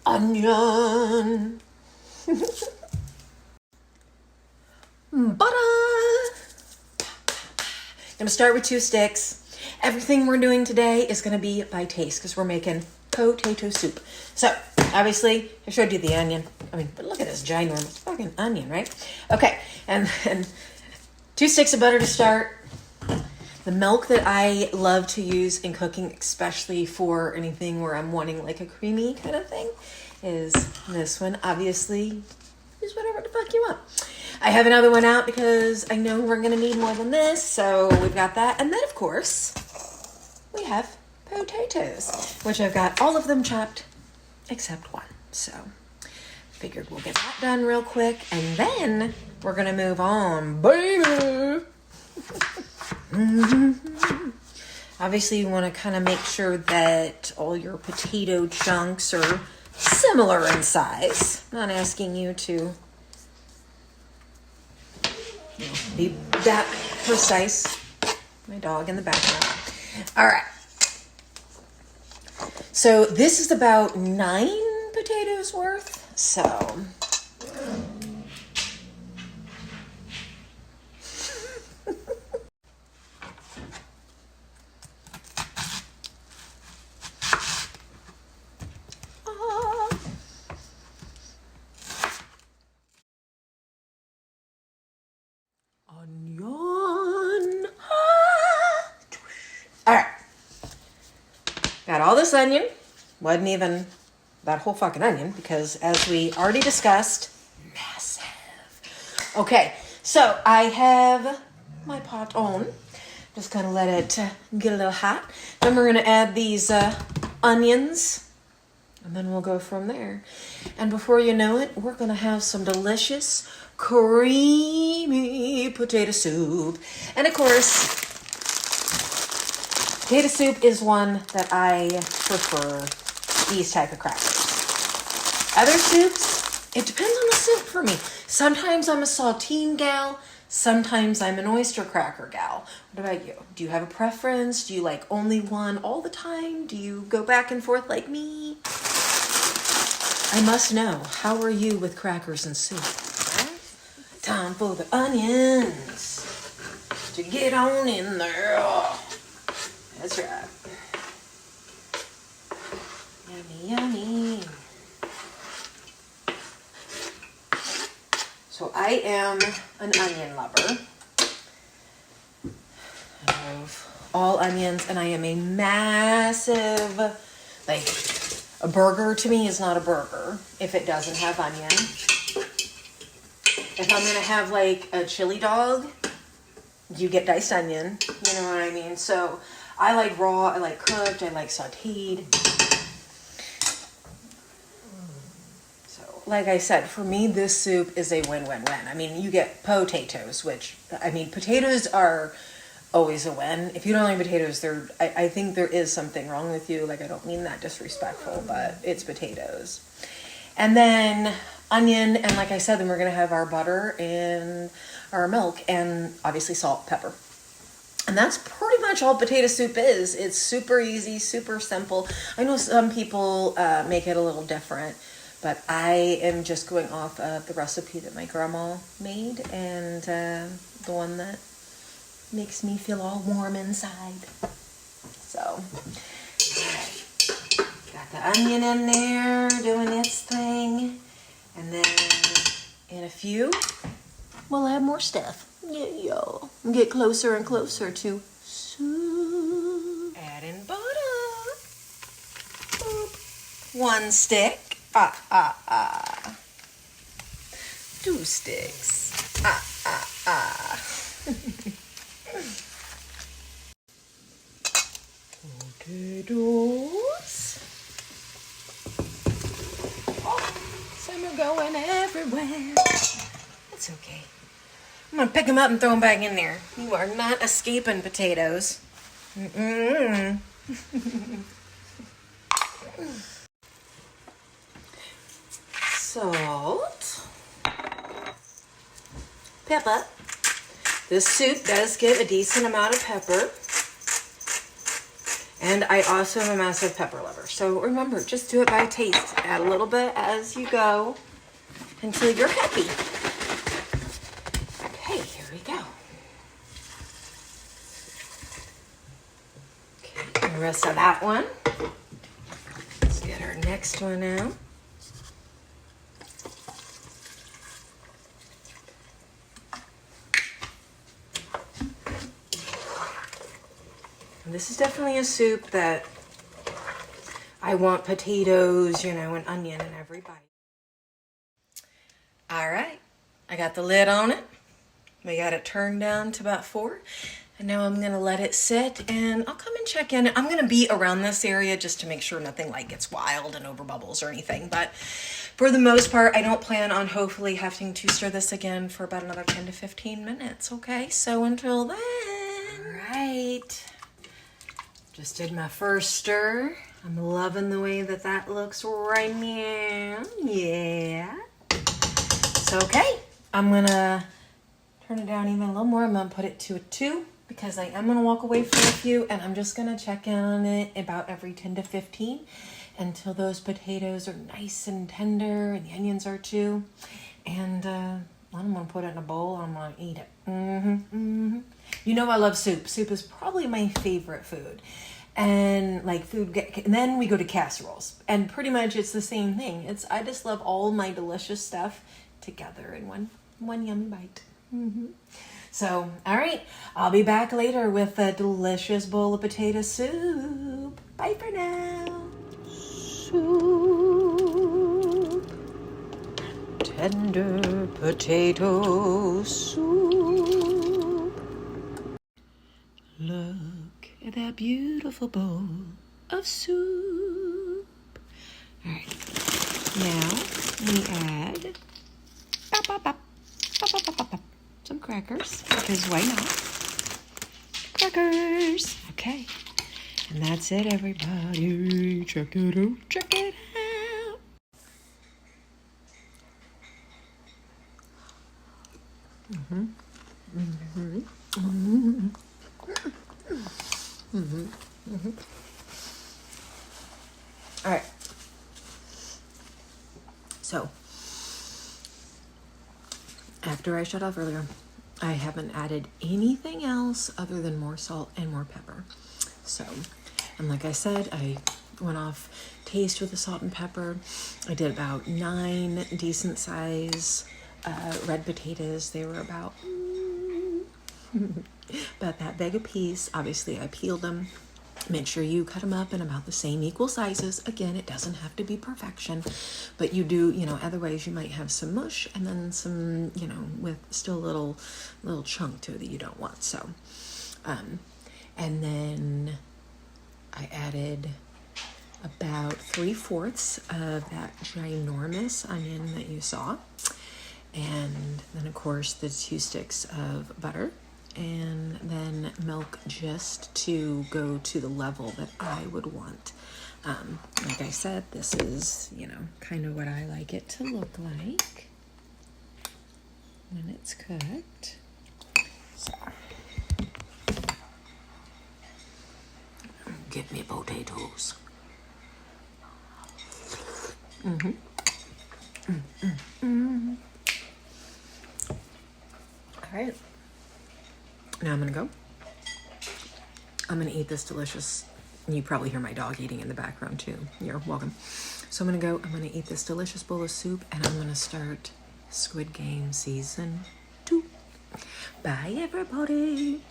onion. Butter. I'm gonna start with 2 sticks. Everything we're doing today is gonna be by taste because we're making potato soup. So obviously I showed you the onion. I mean, but look at this ginormous fucking onion, right? Okay, and 2 sticks of butter to start. The milk that I love to use in cooking, especially for anything where I'm wanting like a creamy kind of thing, is this one. Obviously, use whatever the fuck you want. I have another one out because I know we're gonna need more than this, so we've got that. And then of course, we have potatoes, which I've got all of them chopped except one. So figured we'll get that done real quick, and then we're gonna move on, baby. Obviously you want to kind of make sure that all your potato chunks are similar in size. I'm not asking you to be that precise. My dog in the background. All right. So this is about 9 potatoes worth. So onion. All right. Got all this onion. Wasn't even that whole fucking onion because as we already discussed, massive. Okay, so I have my pot on. Just gonna let it get a little hot. Then we're gonna add these onions and then we'll go from there. And before you know it, we're gonna have some delicious, creamy potato soup. And of course, potato soup is one that I prefer these type of crackers. Other soups, it depends on the soup for me. Sometimes I'm a saltine gal. Sometimes I'm an oyster cracker gal. What about you? Do you have a preference? Do you like only one all the time? Do you go back and forth like me? I must know, how are you with crackers and soup? Time for the onions to get on in there. That's right. Yummy, yummy. So I am an onion lover. I love all onions, and I am a massive, like, a burger to me is not a burger if it doesn't have onion. If I'm gonna have like a chili dog, you get diced onion, you know what I mean? So I like raw, I like cooked, I like sauteed. So like I said, for me, this soup is a win-win-win. I mean, you get potatoes, which, I mean, potatoes are always a win. If you don't like potatoes, I think there is something wrong with you. Like, I don't mean that disrespectful, but it's potatoes. And then onion, and like I said, then we're going to have our butter and our milk, and obviously salt, pepper. And that's pretty much all potato soup is. It's super easy, super simple. I know some people make it a little different, but I am just going off of the recipe that my grandma made, and the one that makes me feel all warm inside. So, got the onion in there doing its thing. And then in a few, we'll add more stuff. Yeah. Get closer and closer to soup. Add in butter. Boop. 1 stick. 2 sticks. Potatoes. Some are going everywhere. That's okay. I'm gonna pick them up and throw them back in there. You are not escaping potatoes. Salt. Pepper. This soup does get a decent amount of pepper. And I also am a massive pepper lover. So remember, just do it by taste. Add a little bit as you go until you're happy. Okay, here we go. Okay, the rest of that one. Let's get our next one out. And this is definitely a soup that I want potatoes, you know, and onion in every bite. All right, I got the lid on it. We got it turned down to about 4. And now I'm gonna let it sit and I'll come and check in. I'm gonna be around this area just to make sure nothing like gets wild and over bubbles or anything. But for the most part, I don't plan on hopefully having to stir this again for about another 10 to 15 minutes, okay? So until then, all right. Just did my first stir. I'm loving the way that that looks right now. Yeah. It's okay. I'm gonna turn it down even a little more. I'm gonna put it to a 2 because I am gonna walk away for a few and I'm just gonna check in on it about every 10 to 15 until those potatoes are nice and tender and the onions are too. And I'm gonna put it in a bowl and I'm gonna eat it. You know I love soup. Soup is probably my favorite food. And like and then we go to casseroles. And pretty much it's the same thing. I just love all my delicious stuff together in one yummy bite. So, all right, I'll be back later with a delicious bowl of potato soup. Bye for now. Soup. Tender potato soup. Look at that beautiful bowl of soup. All right, now we add some crackers, because why not? Crackers. Okay, and that's it, everybody. Check it out. Check it out. All right. So, after I shut off earlier, I haven't added anything else other than more salt and more pepper. So, and like I said, I went off taste with the salt and pepper. I did about 9 decent size red potatoes. They were about that big a piece. Obviously, I peeled them. Make sure you cut them up in about the same equal sizes. Again, it doesn't have to be perfection, but you do, you know, otherwise you might have some mush and then some, you know, with still a little chunk to it that you don't want. So, and then I added about 3/4 of that ginormous onion that you saw. And then of course the 2 sticks of butter. And then milk just to go to the level that I would want. Like I said, this is, you know, kind of what I like it to look like when it's cooked. So, get me potatoes. All right. Now I'm gonna eat this delicious, you probably hear my dog eating in the background too. You're welcome. So I'm gonna eat this delicious bowl of soup and I'm gonna start Squid Game season 2. Bye everybody.